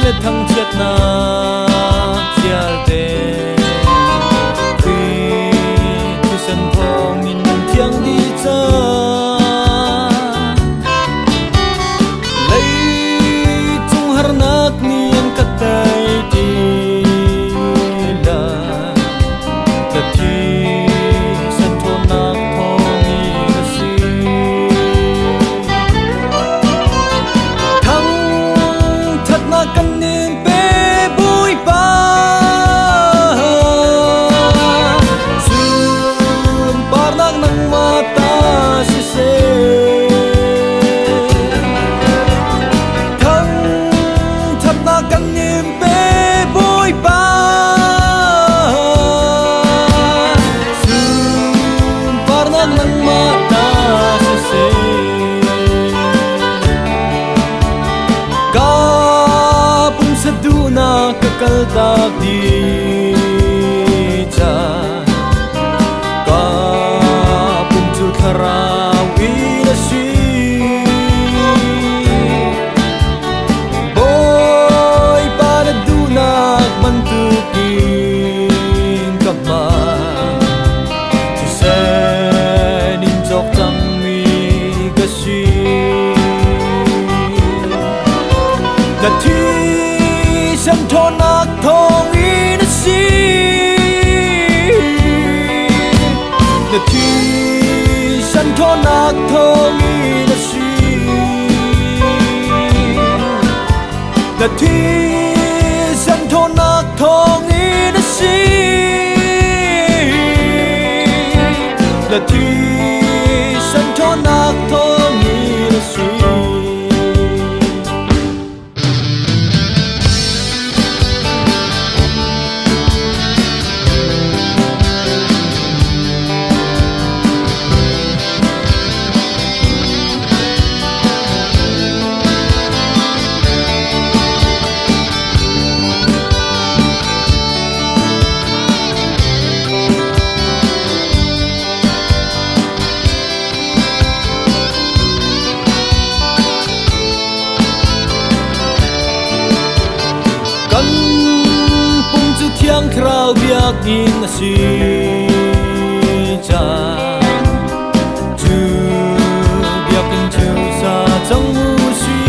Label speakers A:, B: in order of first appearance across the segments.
A: sẽ thăng chết na chia đê khi tu sân thong in thiang đi cha lấy chung har nak ni an kat dai đi la ta thi sân thong nak thong i na si thăng thật na kan nin pe bui pa sun par nak nang mata si se thăng thật na kan nin pe bui pa sun par nak nang mata si se kapung saduna kakal tak di cha kapung tu kharawi na si boy para dunak mantukin kama tu sen in jok tang mi kasi la thi san thon nak thong in si la thi san thon nak thong in si la thi san thon nak thong in si la thi san thon nak thong in si thiang krau biak in si cha chu biak in chu sa chang mu si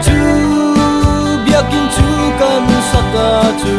A: chu biak in chu kan sa ka chu